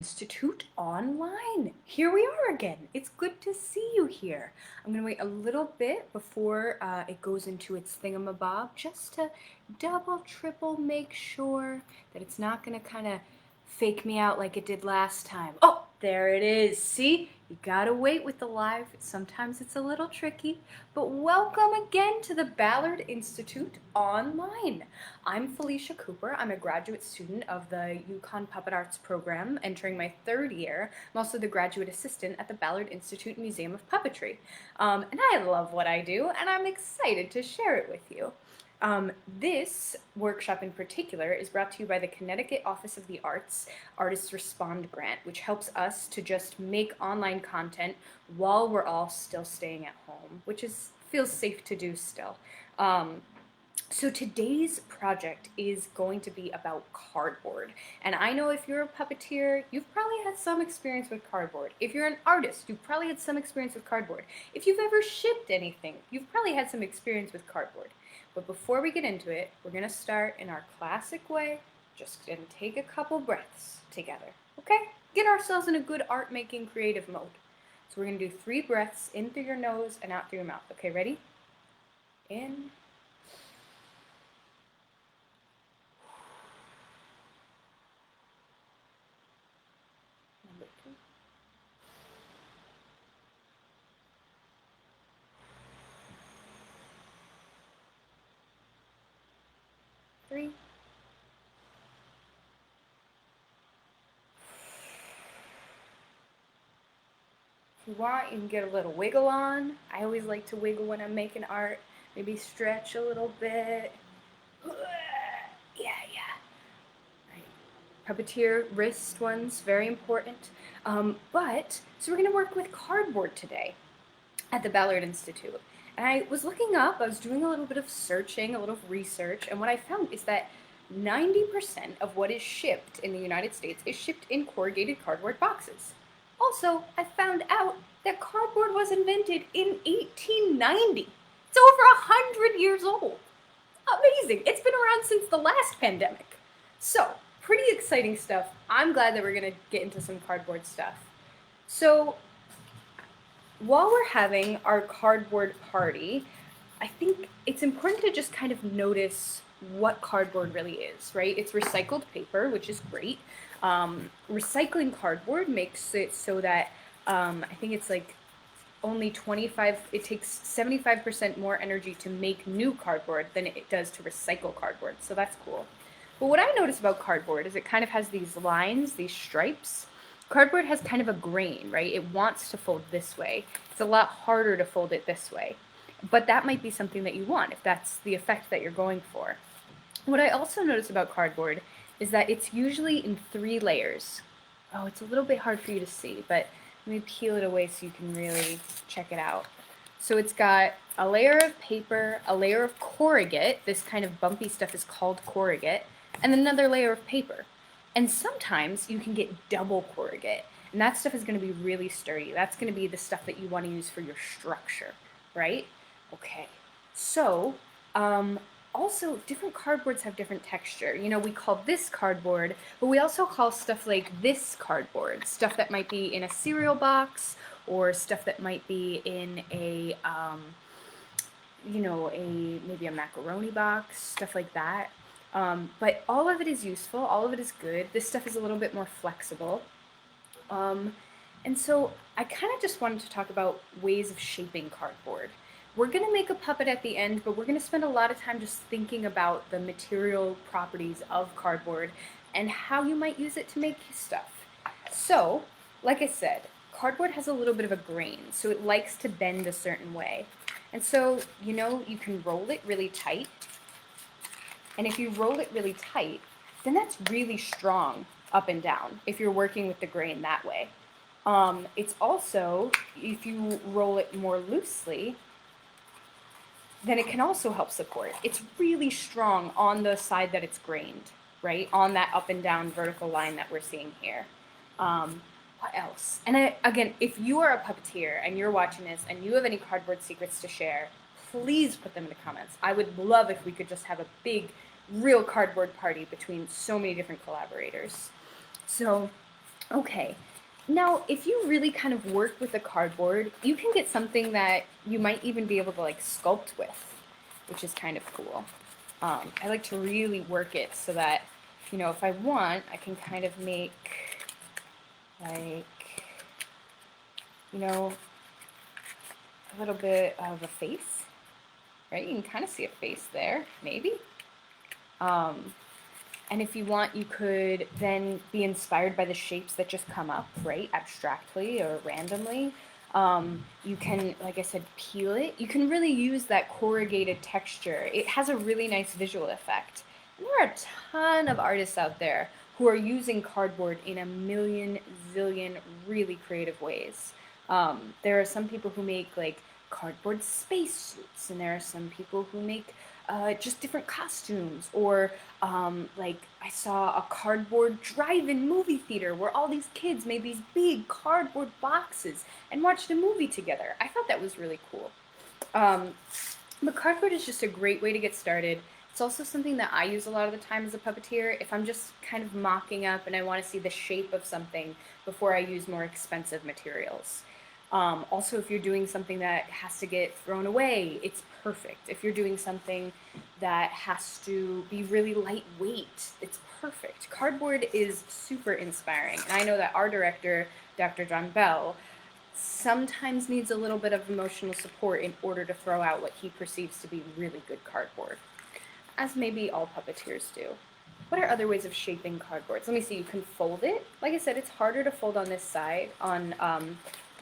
Institute online. Here we are again. It's good to see you here. I'm going to wait a little bit before it goes into its thingamabob just to double, triple make sure that it's not going to kind of fake me out like it did last time. Oh, there it is. See? You gotta wait with the live. Sometimes it's a little tricky, but welcome again to the Ballard Institute online. I'm Felicia Cooper. I'm a graduate student of the UConn Puppet Arts program, entering my third year. I'm also the graduate assistant at the Ballard Institute Museum of Puppetry. And I love what I do, and I'm excited to share it with you. This workshop in particular is brought to you by the Connecticut Office of the Arts Artists Respond Grant, which helps us to just make online content while we're all still staying at home, which feels safe to do still. So today's project is going to be about cardboard. And I know if you're a puppeteer, you've probably had some experience with cardboard. If you're an artist, you've probably had some experience with cardboard. If you've ever shipped anything, you've probably had some experience with cardboard. But before we get into it, we're going to start in our classic way, just going to take a couple breaths together, okay? Get ourselves in a good art-making creative mode. So we're going to do 3 breaths in through your nose and out through your mouth. Okay, ready? In. Number 2. 3. If you want, you can get a little wiggle on. I always like to wiggle when I'm making art. Maybe stretch a little bit. Yeah. Right. Puppeteer wrist ones, very important. So we're going to work with cardboard today at the Ballard Institute. And I was looking up, I was doing a little bit of searching, a little research, and what I found is that 90% of what is shipped in the United States is shipped in corrugated cardboard boxes. Also, I found out that cardboard was invented in 1890. It's over 100 years old. Amazing. It's been around since the last pandemic. So, pretty exciting stuff. I'm glad that we're going to get into some cardboard stuff. So, while we're having our cardboard party, I think it's important to just kind of notice what cardboard really is, right? It's recycled paper, which is great. Recycling cardboard makes it so that I think it's like only it takes 75% more energy to make new cardboard than it does to recycle cardboard, so that's cool. But what I notice about cardboard is it kind of has these lines, these stripes. Cardboard has kind of a grain, right? It wants to fold this way. It's a lot harder to fold it this way. But that might be something that you want if that's the effect that you're going for. What I also notice about cardboard is that it's usually in 3 layers. Oh, it's a little bit hard for you to see, but let me peel it away so you can really check it out. So it's got a layer of paper, a layer of corrugate, this kind of bumpy stuff is called corrugate, and then another layer of paper. And sometimes you can get double corrugate, and that stuff is going to be really sturdy. That's going to be the stuff that you want to use for your structure, right? Okay, so also different cardboards have different texture. You know, we call this cardboard, but we also call stuff like this cardboard, stuff that might be in a cereal box or stuff that might be in a, maybe a macaroni box, stuff like that. But all of it is useful, all of it is good. This stuff is a little bit more flexible. And so I kind of just wanted to talk about ways of shaping cardboard. We're going to make a puppet at the end, but we're going to spend a lot of time just thinking about the material properties of cardboard and how you might use it to make stuff. So, like I said, cardboard has a little bit of a grain, so it likes to bend a certain way. And so, you can roll it really tight. And if you roll it really tight, then that's really strong up and down if you're working with the grain that way. It's also, if you roll it more loosely, then it can also help support. It's really strong on the side that it's grained, right? On that up and down vertical line that we're seeing here. What else? And again, if you are a puppeteer and you're watching this and you have any cardboard secrets to share, please put them in the comments. I would love if we could just have a big, real cardboard party between so many different collaborators. So Okay. Now, if you really kind of work with the cardboard, you can get something that you might even be able to like sculpt with, which is kind of cool. I like to really work it so that, you know, if I want, I can kind of make like, you know, a little bit of a face, right? You can kind of see a face there, maybe. Um, And if you want, you could then be inspired by the shapes that just come up, right? Abstractly or randomly. You can, like I said, peel it. You can really use that corrugated texture. It has a really nice visual effect. And there are a ton of artists out there who are using cardboard in a million, zillion really creative ways. There are some people who make like cardboard spacesuits, and there are some people who make just different costumes, or like I saw a cardboard drive-in movie theater where all these kids made these big cardboard boxes and watched a movie together. I thought that was really cool. Um, but cardboard is just a great way to get started. It's also something that I use a lot of the time as a puppeteer if I'm just kind of mocking up and I want to see the shape of something before I use more expensive materials. Also, if you're doing something that has to get thrown away, it's perfect. If you're doing something that has to be really lightweight, it's perfect. Cardboard is super inspiring. And I know that our director, Dr. John Bell, sometimes needs a little bit of emotional support in order to throw out what he perceives to be really good cardboard, as maybe all puppeteers do. What are other ways of shaping cardboards? Let me see, you can fold it. Like I said, it's harder to fold on this side, on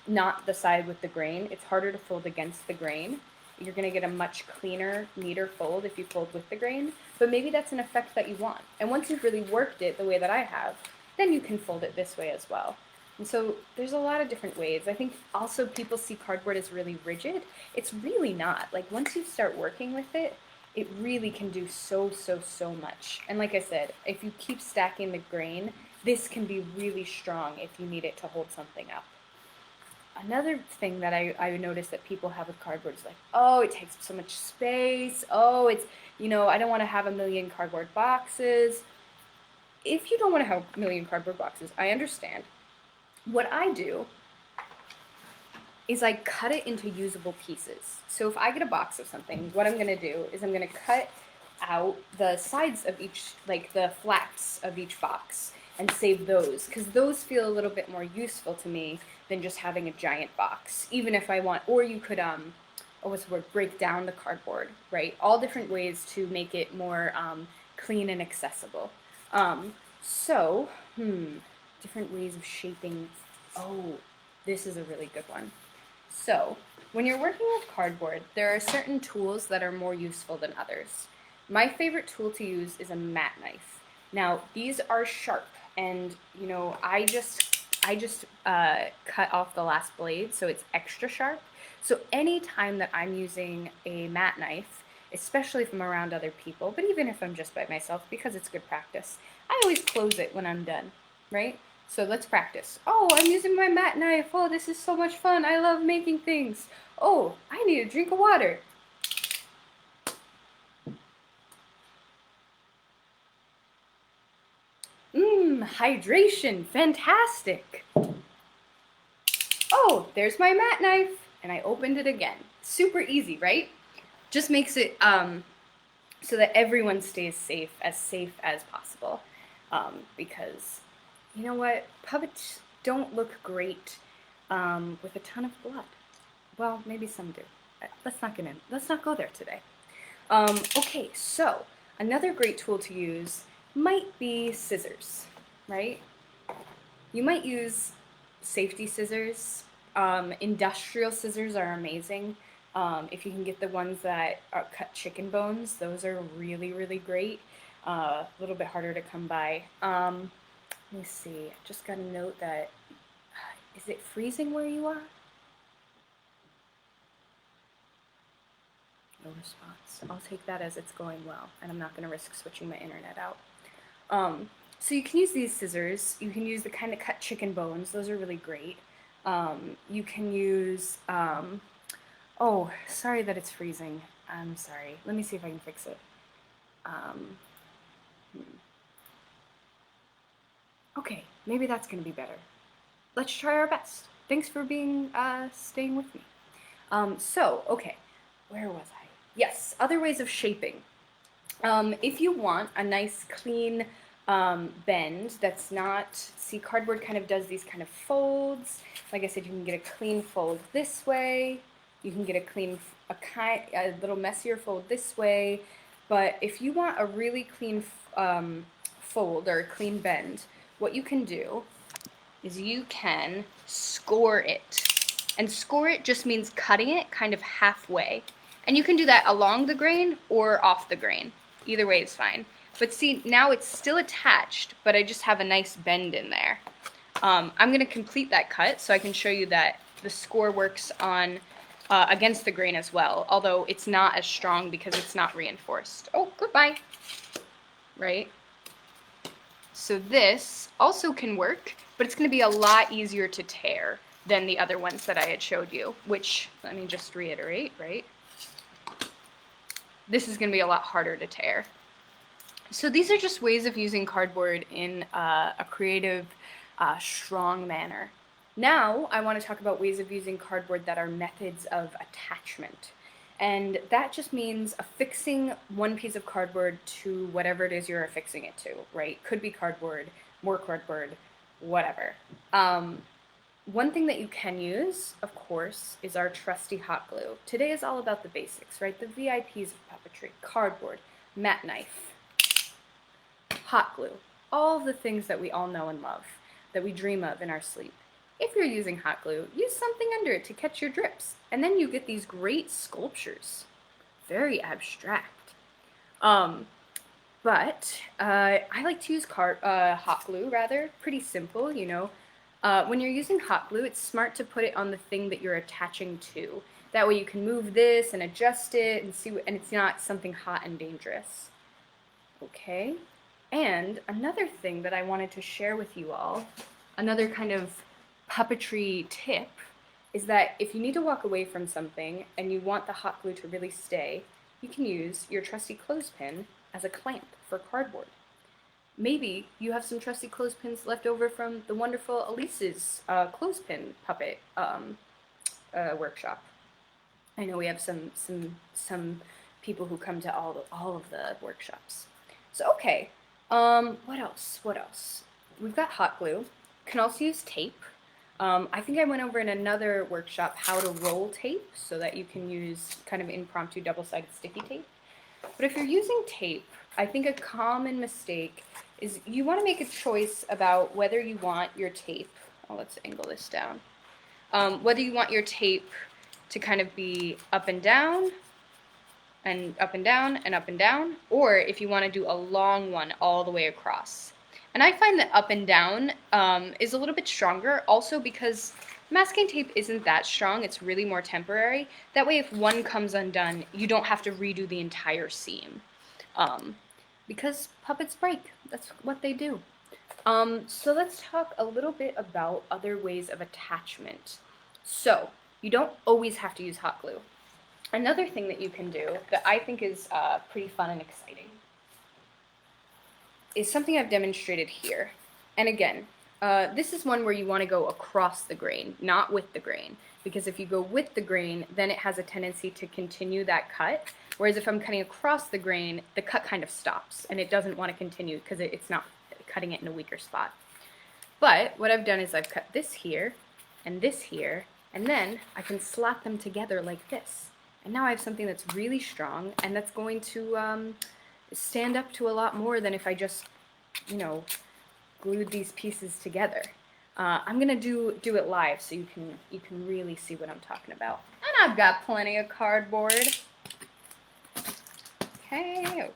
not the side with the grain. It's harder to fold against the grain. You're going to get a much cleaner, neater fold if you fold with the grain, but maybe that's an effect that you want. And once you've really worked it the way that I have, then you can fold it this way as well. And so there's a lot of different ways. I think also people see cardboard as really rigid. It's really not. Like once you start working with it, it really can do so, so, so much. And like I said, if you keep stacking the grain, this can be really strong if you need it to hold something up. Another thing that I noticed that people have with cardboard is like, oh, it takes so much space. Oh, it's, you know, I don't want to have a million cardboard boxes. If you don't want to have a million cardboard boxes, I understand. What I do is I cut it into usable pieces. So if I get a box of something, what I'm going to do is I'm going to cut out the sides of each, like the flaps of each box, and save those, because those feel a little bit more useful to me than just having a giant box, even if I want. Or you could, what's the word, break down the cardboard, right? All different ways to make it more clean and accessible. So, different ways of shaping. Oh, this is a really good one. So, when you're working with cardboard, there are certain tools that are more useful than others. My favorite tool to use is a mat knife. Now, these are sharp, and you know, I just cut off the last blade, so it's extra sharp. So anytime that I'm using a mat knife, especially if I'm around other people, but even if I'm just by myself, because it's good practice, I always close it when I'm done, right? So let's practice. Oh, I'm using my mat knife. Oh, this is so much fun. I love making things. Oh, I need a drink of water. Hydration. Fantastic. Oh, there's my mat knife. And I opened it again. Super easy, right? Just makes it so that everyone stays safe as possible. Because, you know what? Puppets don't look great with a ton of blood. Well, maybe some do. Let's not go there today. Okay, so another great tool to use might be scissors, right? You might use safety scissors. Industrial scissors are amazing. If you can get the ones that cut chicken bones, those are really, really great. A little bit harder to come by. Let me see. Just got a note that, is it freezing where you are? No response. I'll take that as it's going well, and I'm not going to risk switching my internet out. So you can use these scissors. You can use the kind that cut chicken bones. Those are really great. You can use, oh, sorry that it's freezing. I'm sorry. Let me see if I can fix it. Um, okay, Maybe that's going to be better. Let's try our best. Thanks for staying with me. Okay, where was I? Yes, other ways of shaping. If you want a nice clean bend that's not, see, cardboard kind of does these kind of folds. Like I said, you can get a clean fold this way. You can get a little messier fold this way. But if you want a really clean fold or a clean bend, what you can do is you can score it. And score it just means cutting it kind of halfway. And you can do that along the grain or off the grain. Either way is fine. But see, now it's still attached, but I just have a nice bend in there. I'm going to complete that cut so I can show you that the score works on against the grain as well, although it's not as strong because it's not reinforced. Oh, goodbye. Right? So this also can work, but it's going to be a lot easier to tear than the other ones that I had showed you, which, let me just reiterate, right? This is going to be a lot harder to tear. So these are just ways of using cardboard in a creative, strong manner. Now I want to talk about ways of using cardboard that are methods of attachment. And that just means affixing one piece of cardboard to whatever it is you're affixing it to, right? Could be cardboard, more cardboard, whatever. One thing that you can use, of course, is our trusty hot glue. Today is all about the basics, right? The VIPs of puppetry: cardboard, mat knife, hot glue, all the things that we all know and love, that we dream of in our sleep. If you're using hot glue, use something under it to catch your drips, and then you get these great sculptures. Very abstract. But I like to use hot glue, rather. Pretty simple, you know. When you're using hot glue, it's smart to put it on the thing that you're attaching to. That way you can move this and adjust it and and it's not something hot and dangerous. Okay? And another thing that I wanted to share with you all, another kind of puppetry tip, is that if you need to walk away from something and you want the hot glue to really stay, you can use your trusty clothespin as a clamp for cardboard. Maybe you have some trusty clothespins left over from the wonderful Elise's clothespin puppet workshop. I know we have some people who come to all of the workshops. So okay, what else? What else? We've got hot glue. Can also use tape. I think I went over in another workshop how to roll tape so that you can use kind of impromptu double-sided sticky tape. But if you're using tape, I think a common mistake is you want to make a choice about whether you want your tape, oh, let's angle this down, whether you want your tape to kind of be up and down, and up and down, and up and down, or if you want to do a long one all the way across. And I find that up and down is a little bit stronger, also because masking tape isn't that strong, it's really more temporary. That way if one comes undone, you don't have to redo the entire seam. Because puppets break, that's what they do. So let's talk a little bit about other ways of attachment. So, you don't always have to use hot glue. Another thing that you can do that I think is pretty fun and exciting is something I've demonstrated here. And again, this is one where you want to go across the grain, not with the grain. Because if you go with the grain, then it has a tendency to continue that cut. Whereas if I'm cutting across the grain, the cut kind of stops and it doesn't want to continue because it's not cutting it in a weaker spot. But what I've done is I've cut this here, and then I can slap them together like this. And now I have something that's really strong and that's going to stand up to a lot more than if I just, you know, glued these pieces together. I'm gonna do it live so you can really see what I'm talking about. And I've got plenty of cardboard. Okay.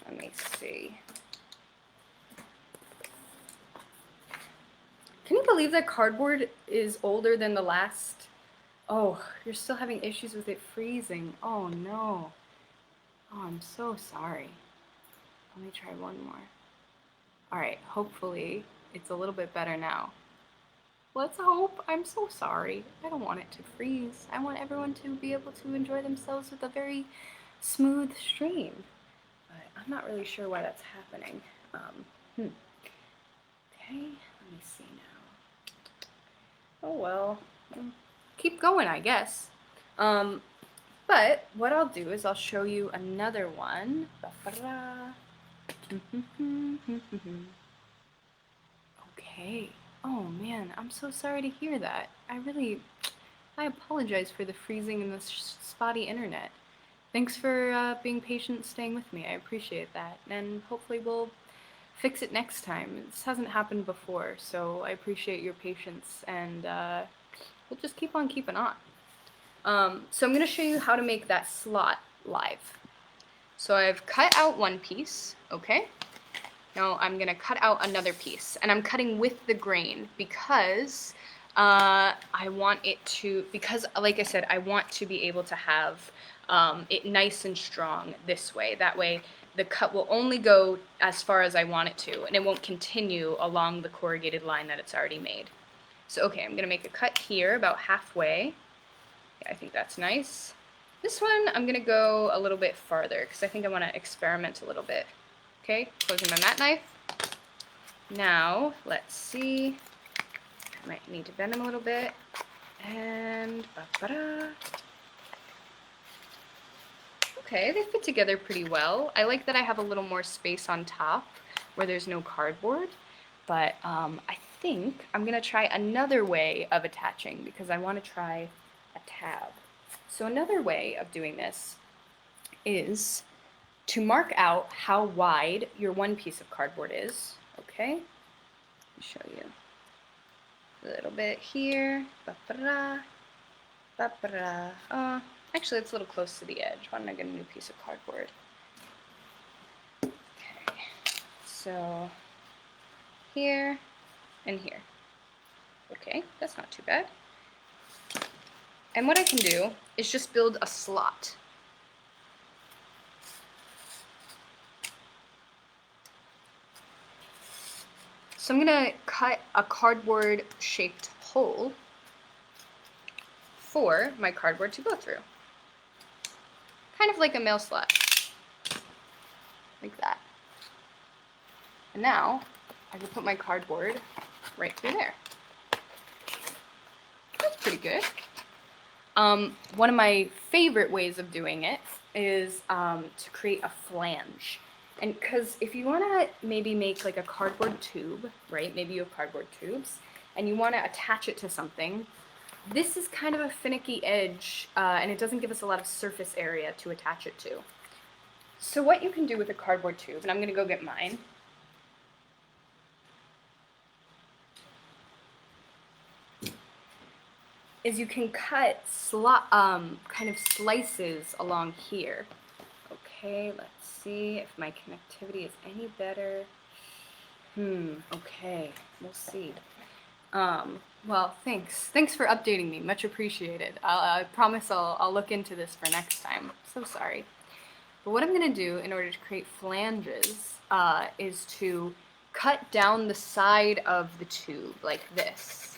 Let me see. Can you believe that cardboard is older than the last? Oh, you're still having issues with it freezing. Oh no. Oh, I'm so sorry. Let me try one more. Alright, hopefully it's a little bit better now. Let's hope. I'm so sorry. I don't want it to freeze. I want everyone to be able to enjoy themselves with a very smooth stream. But I'm not really sure why that's happening. Okay, let me see now. Oh well, keep going, I guess. But what I'll do is I'll show you another one. Okay. Oh man, I'm so sorry to hear that. I apologize for the freezing and the spotty internet. Thanks for being patient, staying with me. I appreciate that. And hopefully we'll fix it next time. This hasn't happened before, so I appreciate your patience, and we'll just keep on keeping on. So I'm going to show you how to make that slot live. So I've cut out one piece, okay? Now I'm going to cut out another piece, and I'm cutting with the grain because I want it to, because like I said, I want to be able to have it nice and strong this way. That way the cut will only go as far as I want it to, and it won't continue along the corrugated line that it's already made. So okay, I'm going to make a cut here about halfway. Yeah, I think that's nice. This one, I'm going to go a little bit farther because I think I want to experiment a little bit. Okay, closing my mat knife. Now, let's see. I might need to bend them a little bit. And okay, they fit together pretty well. I like that I have a little more space on top where there's no cardboard. But I think I'm going to try another way of attaching because I want to try a tab. So another way of doing this is to mark out how wide your one piece of cardboard is. Okay, let me show you. A little bit here. Actually, it's a little close to the edge. Why don't I get a new piece of cardboard? Okay, so here and here. Okay, that's not too bad. And what I can do is just build a slot. So I'm going to cut a cardboard-shaped hole for my cardboard to go through. Kind of like a mail slot. Like that. And now, I can put my cardboard right through there. That's pretty good. One of my favorite ways of doing it is to create a flange. And because if you want to maybe make like a cardboard tube, right? Maybe you have cardboard tubes, and you want to attach it to something, this is kind of a finicky edge, and it doesn't give us a lot of surface area to attach it to. So what you can do with a cardboard tube, and I'm going to go get mine, is you can cut kind of slices along here. Okay, let's see if my connectivity is any better. Okay, we'll see. Well, thanks for updating me. Much appreciated. I promise I'll look into this for next time. So sorry. But what I'm going to do in order to create flanges is to cut down the side of the tube like this.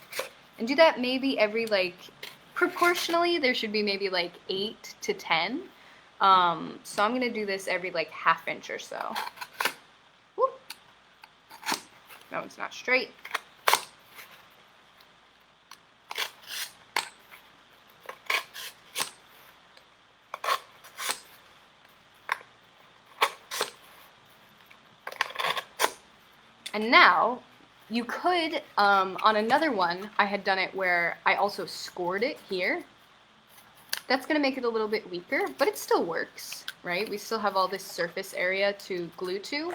And do that maybe every, like, proportionally, there should be maybe like 8 to 10. So I'm going to do this every like ½ inch or so. Whoop. No, it's not straight. And now, you could, on another one, I had done it where I also scored it here. That's going to make it a little bit weaker, but it still works, right? We still have all this surface area to glue to.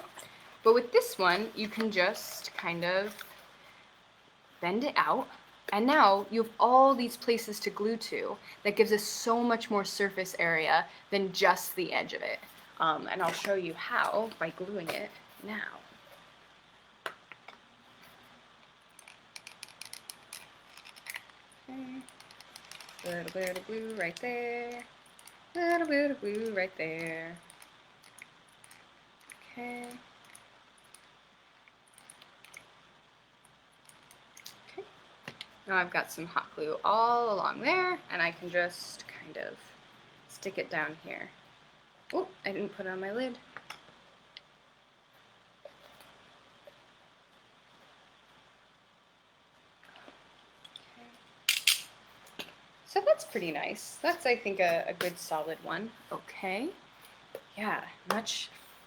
But with this one, you can just kind of bend it out. And now you have all these places to glue to that gives us so much more surface area than just the edge of it. And I'll show you how by gluing it now. Okay. A little bit of glue right there. A little bit of glue right there. Okay. Okay. Now I've got some hot glue all along there, and I can just kind of stick it down here. Oh, I didn't put it on my lid. So that's pretty nice. That's, I think, a good solid one. Okay. Yeah,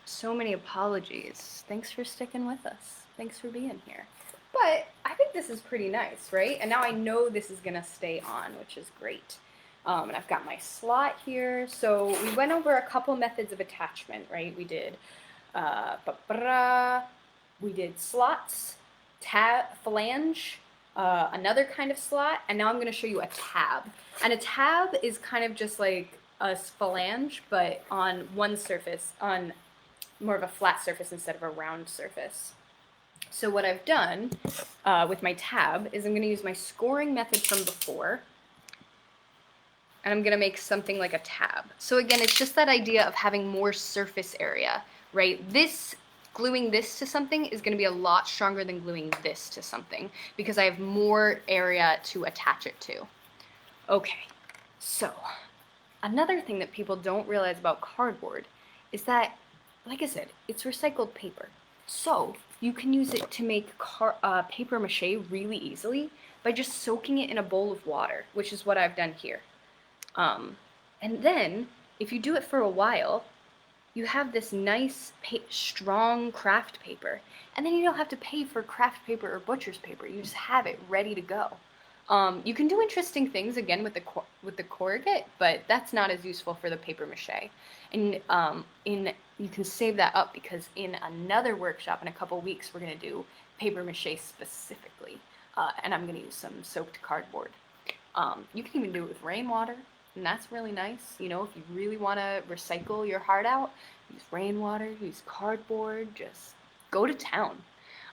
so many apologies. Thanks for sticking with us. Thanks for being here. But I think this is pretty nice, right? And now I know this is gonna stay on, which is great. And I've got my slot here. So we went over a couple methods of attachment, right? We did, we did slots, flange, another kind of slot, and now I'm going to show you a tab. And a tab is kind of just like a phalange, but on one surface, on more of a flat surface instead of a round surface. So what I've done with my tab is I'm going to use my scoring method from before, and I'm going to make something like a tab. So again, it's just that idea of having more surface area, right? Gluing this to something is going to be a lot stronger than gluing this to something because I have more area to attach it to. Okay, so another thing that people don't realize about cardboard is that, like I said, it's recycled paper. So you can use it to make paper mache really easily by just soaking it in a bowl of water, which is what I've done here. And then, if you do it for a while, you have this nice, strong craft paper. And then you don't have to pay for craft paper or butcher's paper. You just have it ready to go. You can do interesting things, again, with the corrugate, but that's not as useful for the paper mache. And you can save that up because in another workshop in a couple weeks, we're going to do paper mache specifically. And I'm going to use some soaked cardboard. You can even do it with rainwater. And that's really nice. You know, if you really want to recycle your heart out, use rainwater, use cardboard, just go to town.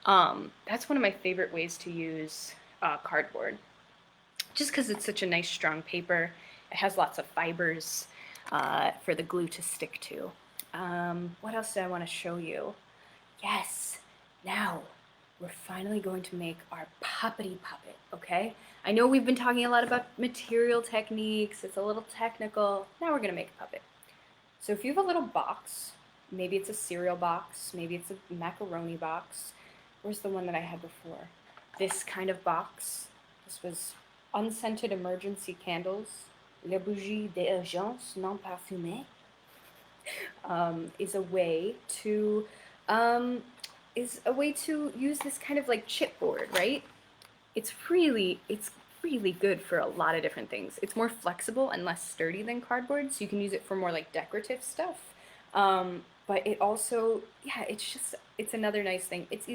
That's one of my favorite ways to use cardboard. Just because it's such a nice, strong paper. It has lots of fibers for the glue to stick to. What else did I want to show you? Yes, now we're finally going to make our puppety puppet, okay? I know we've been talking a lot about material techniques, it's a little technical. Now we're gonna make a puppet. So if you have a little box, maybe it's a cereal box, maybe it's a macaroni box. Where's the one that I had before? This kind of box. This was unscented emergency candles. Les bougies d'urgence non parfumées is a way to use this kind of like chipboard, right? It's really good for a lot of different things. It's more flexible and less sturdy than cardboard, so you can use it for more like decorative stuff. But it also, yeah, it's another nice thing. It's easy